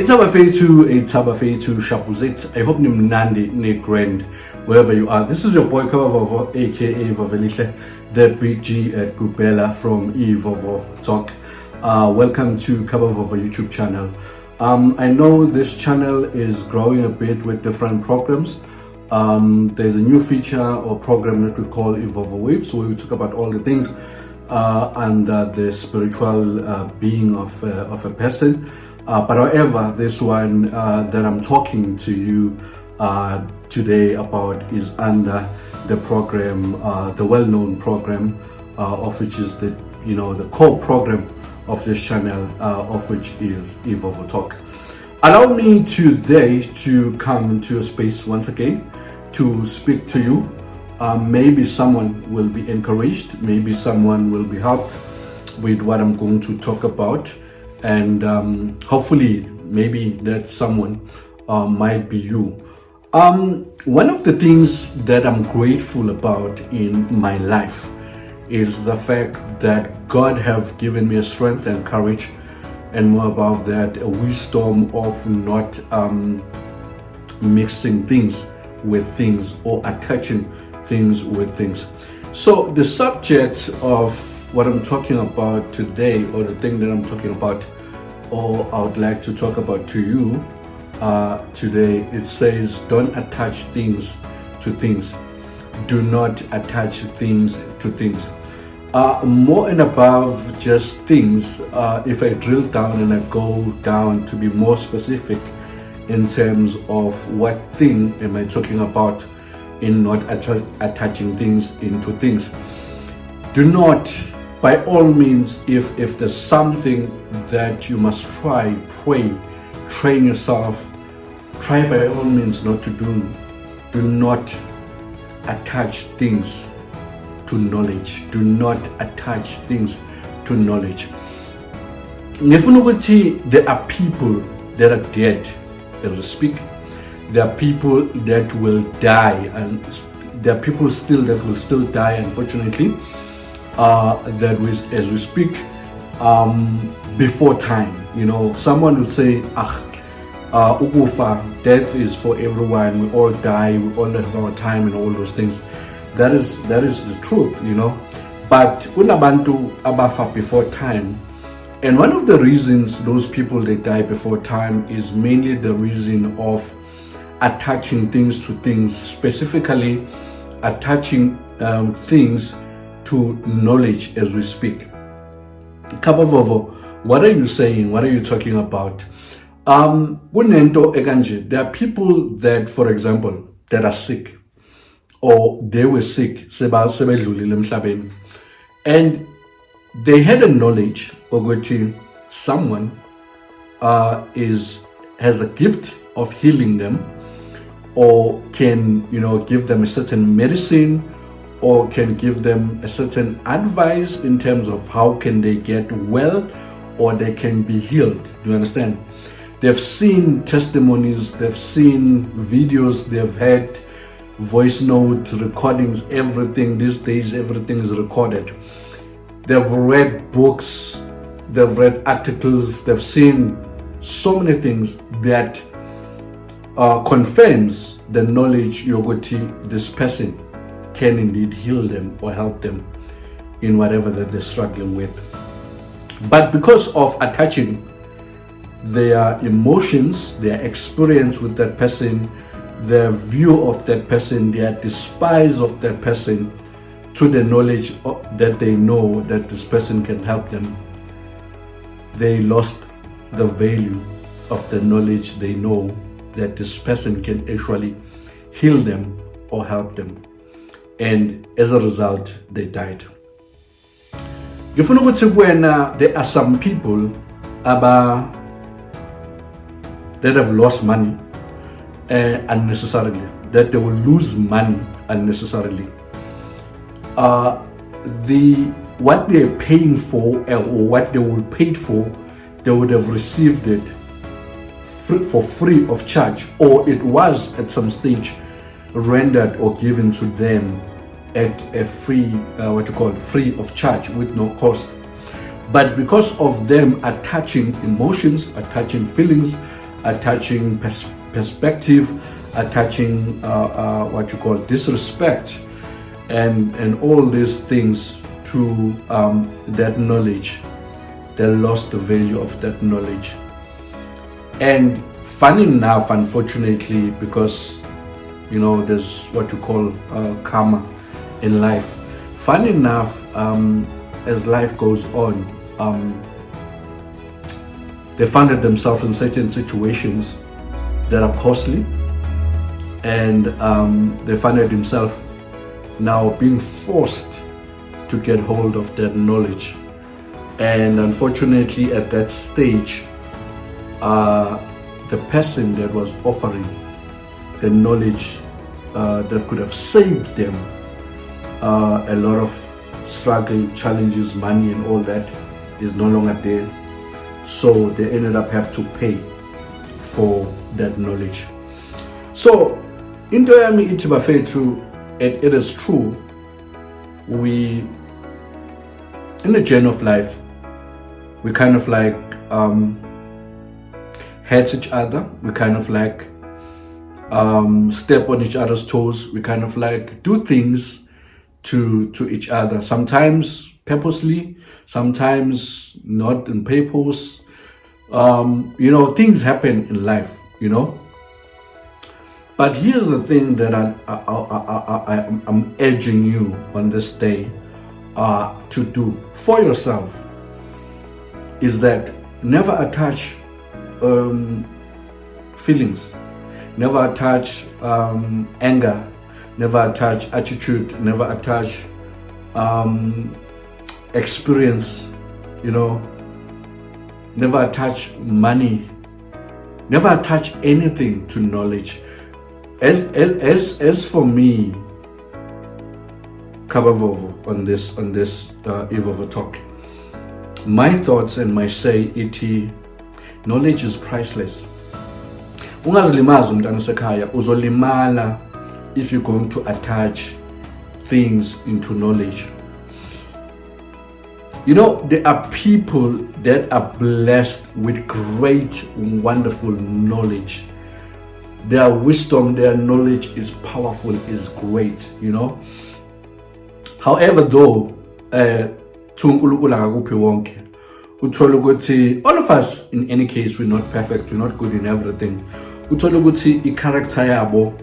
Itabafetu Shapuzit. I hope Nimnandi ne grand wherever you are. This is your boy Kavavovo, aka Vavelishe, the big G at Gubela from Evovo Talk. Welcome to Kavavovo YouTube channel. I know this channel is growing a bit with different programs. There's a new feature or program that we call Evovo Waves, where we talk about all the things and the spiritual being of a person. But however, this one that I'm talking to you today about is under the program, the well-known program, of which is the core program of this channel, of which is Evovo Talk. Allow me today to come into a space once again to speak to you. Maybe someone will be encouraged, maybe someone will be helped with what I'm going to talk about, and hopefully maybe that someone might be you. One of the things that I'm grateful about in my life is the fact that God have given me a strength and courage, and more above that, a wisdom of not mixing things with things or attaching things with things. So the subject of what I'm talking about today, or the thing that I'm talking about, or I would like to talk about to you today, it says, don't attach things to things. Do not attach things to things. More and above just things, if I drill down and I go down to be more specific in terms of what thing am I talking about in not attaching things into things. Do not, by all means, if there's something that you must try, pray, train yourself, try by all means not to do. Do not attach things to knowledge. Do not attach things to knowledge. There are people that are dead as we speak. There are people that will die, and there are people still that will still die, unfortunately, as we speak, before time. Someone will say, Ukufa, death is for everyone, we all die, we all have our time and all those things. That is the truth, But unabantu abafa before time. And one of the reasons those people they die before time is mainly the reason of attaching things to things, specifically attaching things to knowledge as we speak. Kabavovo, what are you saying? What are you talking about? There are people that, for example, that are sick, or they were sick, and they had a knowledge of which someone has a gift of healing them, or can give them a certain medicine, or can give them a certain advice in terms of how can they get well, or they can be healed. Do you understand? They've seen testimonies, they've seen videos, they've had voice note recordings, everything. These days everything is recorded. They've read books, they've read articles, they've seen so many things that confirms the knowledge this person can indeed heal them or help them in whatever that they're struggling with. But because of attaching their emotions, their experience with that person, their view of that person, their despise of that person, to the knowledge that they know that this person can help them, they lost the value of the knowledge they know that this person can actually heal them or help them. And as a result, they died. When there are some people that have lost money unnecessarily, that they will lose money unnecessarily. What they're paying for, or what they will pay for, they would have received it for free of charge, or it was at some stage rendered or given to them at a free, free of charge with no cost. But because of them attaching emotions, attaching feelings, attaching perspective, attaching what you call disrespect, and all these things to that knowledge. They lost the value of that knowledge. And funny enough, unfortunately, because there's what you call karma in life. Funny enough, as life goes on, they find themselves in certain situations that are costly, and they find themselves now being forced to get hold of that knowledge. And unfortunately, at that stage, the person that was offering the knowledge that could have saved them a lot of struggle, challenges, money, and all that is no longer there. So they ended up have to pay for that knowledge. So into yami ithi bafethu, it is true, we in the journey of life, we kind of like hurt each other, we kind of like step on each other's toes, we kind of like do things to each other, sometimes purposely, sometimes not in purpose. Things happen in life, but here's the thing that I'm urging you on this day to do for yourself, is that never attach feelings, never attach anger, never attach attitude, never attach experience, never attach money, never attach anything to knowledge. As for me, Kabavovo, on this Eve of a Talk, my thoughts and my say iti, knowledge is priceless. Ungazilimaza umntana sekhaya, uzolimala if you're going to attach things into knowledge. There are people that are blessed with great, wonderful knowledge. Their wisdom, their knowledge is powerful, is great, However, though, all of us, in any case, we're not perfect, we're not good in everything. Character yabo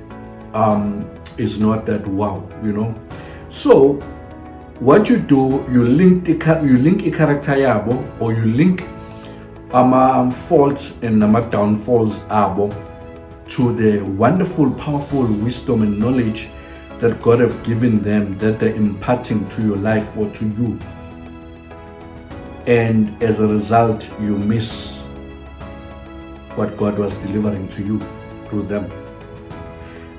is not that wow, So what you do, you link a character yabo, or you link faults and downfalls abo to the wonderful, powerful wisdom and knowledge that God have given them, that they're imparting to your life or to you. And as a result, you miss what God was delivering to you through them.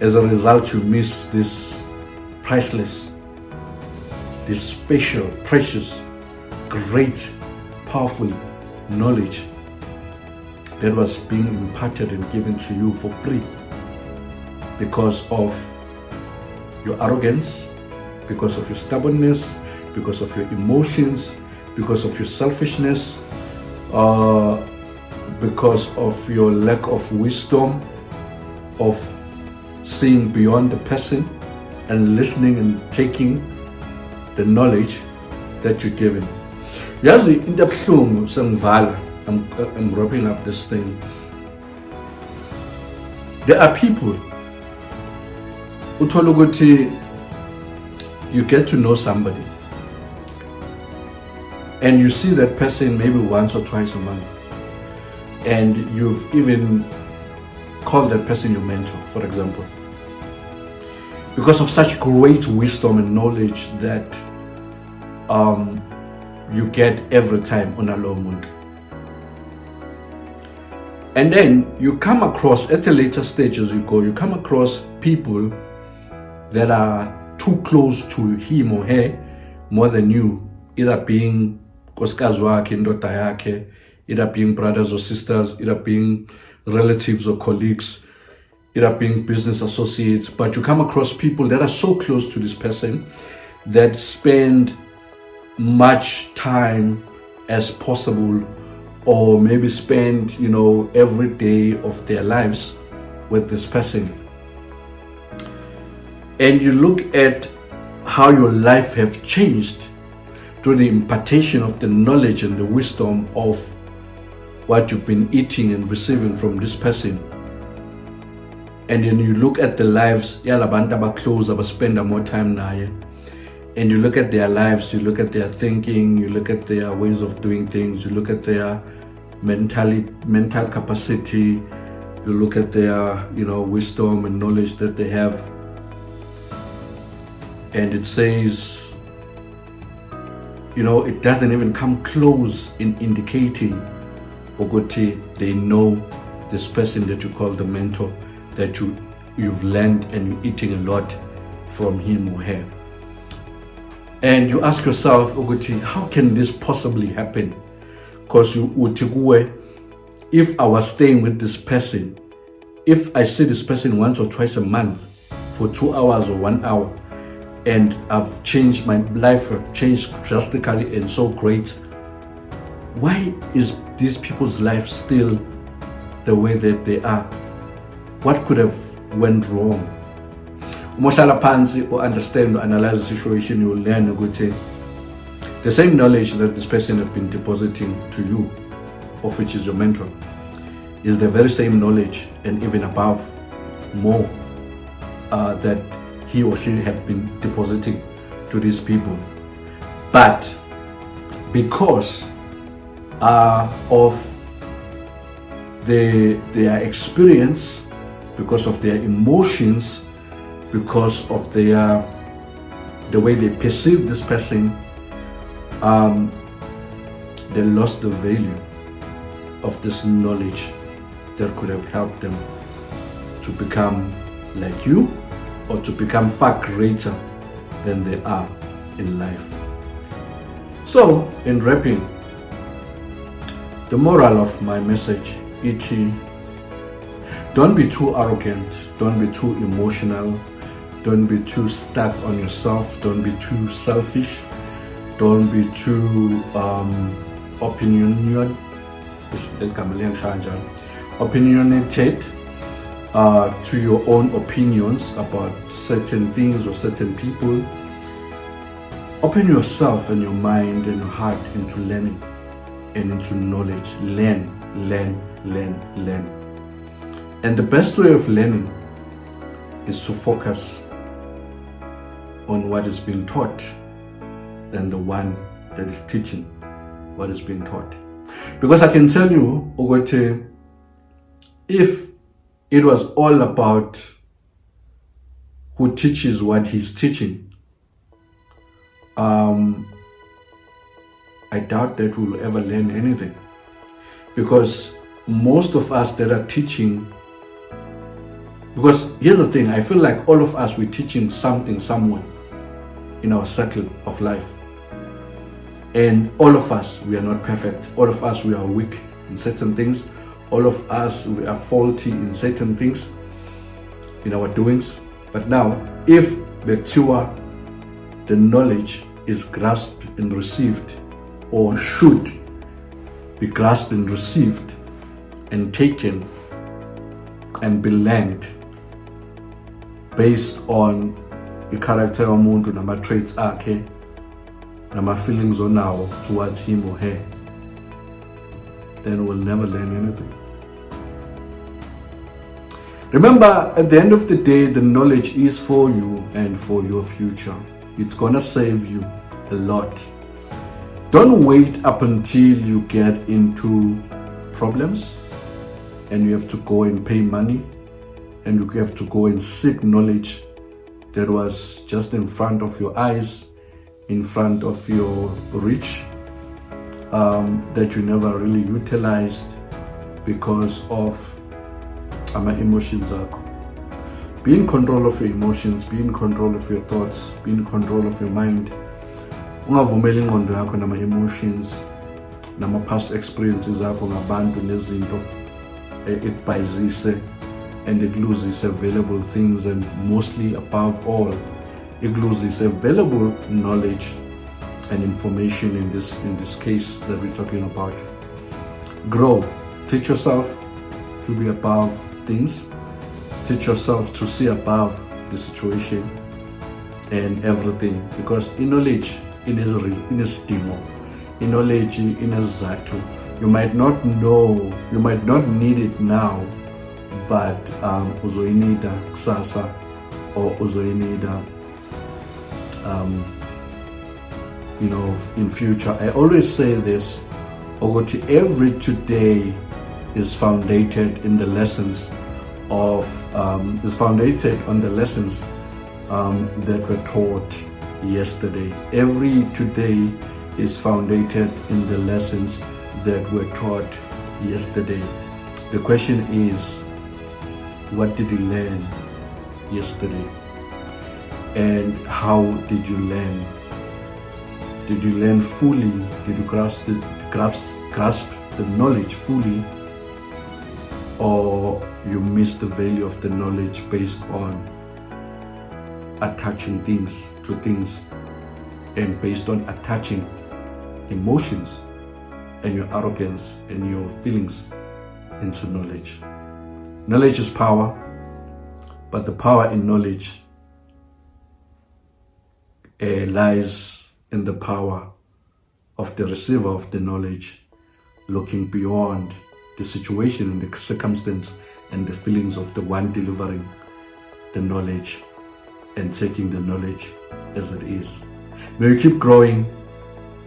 As a result, you miss this priceless, this special, precious, great, powerful knowledge that was being imparted and given to you for free because of your arrogance, because of your stubbornness, because of your emotions, because of your selfishness, because of your lack of wisdom, of seeing beyond the person and listening and taking the knowledge that you're given. Yazi into buhlungu sengivala, I'm wrapping up this thing. There are people uthola ukuthi you get to know somebody and you see that person maybe once or twice a month, and you've even called that person your mentor, for example, because of such great wisdom and knowledge that you get every time on a low mood. And then you come across, at a later stage as you go, you come across people that are too close to him or her more than you, either being nkosikazi wakhe, indoda yakhe, either being brothers or sisters, either being relatives or colleagues, either being business associates. But you come across people that are so close to this person that spend much time as possible or maybe spend, every day of their lives with this person, and you look at how your life have changed through the impartation of the knowledge and the wisdom of what you've been eating and receiving from this person, and then you look at the lives yalabantu abaclose abaspenda more time naye, and you look at their lives, you look at their thinking, you look at their ways of doing things, you look at their mental capacity, you look at their wisdom and knowledge that they have, and it says, it doesn't even come close in indicating Ogoti they know this person that you call the mentor, that you've learned and you're eating a lot from him or her. And you ask yourself, Ogoti, how can this possibly happen? Because if I was staying with this person, if I see this person once or twice a month for 2 hours or 1 hour, and I've changed, my life have changed drastically and so great, why is these people's life still the way that they are? What could have went wrong? Umohlala phansi or understand or analyze the situation, you will learn the same knowledge that this person has been depositing to you, of which is your mentor, is the very same knowledge and even above more that he or she have been depositing to these people. But because of their experience, because of their emotions, because of the way they perceive this person, they lost the value of this knowledge that could have helped them to become like you, or to become far greater than they are in life. So, in wrapping, the moral of my message, don't be too arrogant, don't be too emotional, don't be too stuck on yourself, don't be too selfish, don't be too opinionated to your own opinions about certain things or certain people. Open yourself and your mind and your heart into learning and into knowledge. Learn. And the best way of learning is to focus on what is being taught than the one that is teaching what is being taught. Because I can tell you, Ogote, if it was all about who teaches what he's teaching, I doubt that we'll ever learn anything. Because most of us that are teaching, because here's the thing, I feel like all of us, we're teaching something somewhere in our circle of life. And all of us, we are not perfect. All of us, we are weak in certain things. All of us, we are faulty in certain things, in our doings. But now, if the knowledge is grasped and received, or should be grasped and received and taken and be learned based on the character of umuntu, nama traits akhe, nama feelings onawo towards him or her, then we'll never learn anything. Remember, at the end of the day, the knowledge is for you and for your future. It's gonna save you a lot. Don't wait up until you get into problems and you have to go and pay money and you have to go and seek knowledge that was just in front of your eyes, in front of your reach, that you never really utilized because of emotions. Be in control of your emotions, be in control of your thoughts, be in control of your mind. Ungavumeli ingqondo yakho nama emotions nama past experiences akho ngabantu nezinto ekubhayizise and ikuluzise valuable things, and mostly above all ikuluzise valuable knowledge and information in this case that we're talking about. Grow. Teach yourself to be above things. Teach yourself to see above the situation and everything, because in knowledge inesidingo, in knowledge inesizathu. You might not know, you might not need it now, but uzoyinida kusasa, or uzoyinida in future. I always say this, every today is founded in the lessons of is founded on the lessons that were taught yesterday. Every today is founded in the lessons that were taught yesterday. The question is, what did you learn yesterday? And how did you learn? Did you learn fully? Did you grasp the knowledge fully? Or you missed the value of the knowledge based on attaching things to things, and based on attaching emotions and your arrogance and your feelings into knowledge. Knowledge is power, but the power in knowledge lies in the power of the receiver of the knowledge, looking beyond the situation and the circumstance and the feelings of the one delivering the knowledge and taking the knowledge as it is. May you keep growing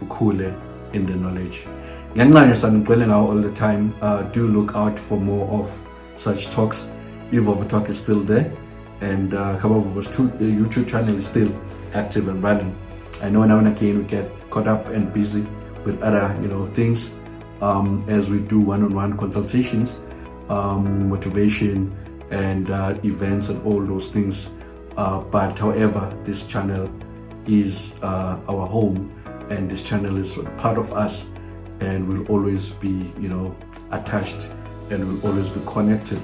ukhule in the knowledge. All the time. Do look out for more of such talks. Evolve Talk is still there, and Kabavovo's YouTube channel is still active and running. I know now and again we get caught up and busy with other things as we do one-on-one consultations, motivation and events and all those things. But however, this channel is our home, and this channel is part of us, and will always be attached, and will always be connected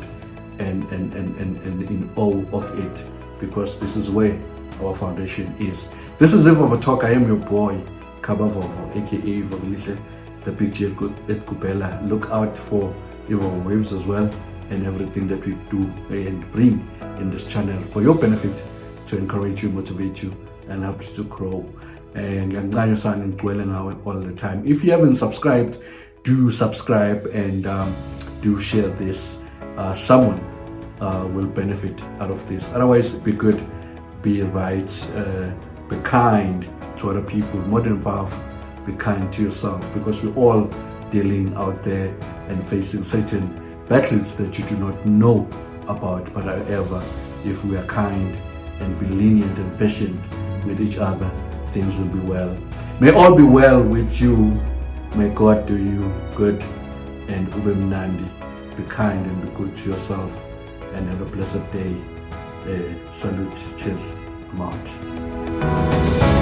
and in awe of it, because this is where our foundation is. This is Evolve Talk. I am your boy Kabavovo, aka Vavelihle, the Big G at Gubela. Look out for Evolve Waves as well, and everything that we do and bring in this channel for your benefit, to encourage you, motivate you, and help you to grow. And all the time. If you haven't subscribed, do subscribe, and do share this. Someone will benefit out of this. Otherwise, be good, be right, be kind to other people. More than above, be kind to yourself, because we're all dealing out there and facing certain battles that you do not know about. But however, if we are kind and be lenient and patient with each other, things will be well. May all be well with you. May God do you good, and ube mnandi. Be kind and be good to yourself, and have a blessed day. Salute. Cheers. I'm out.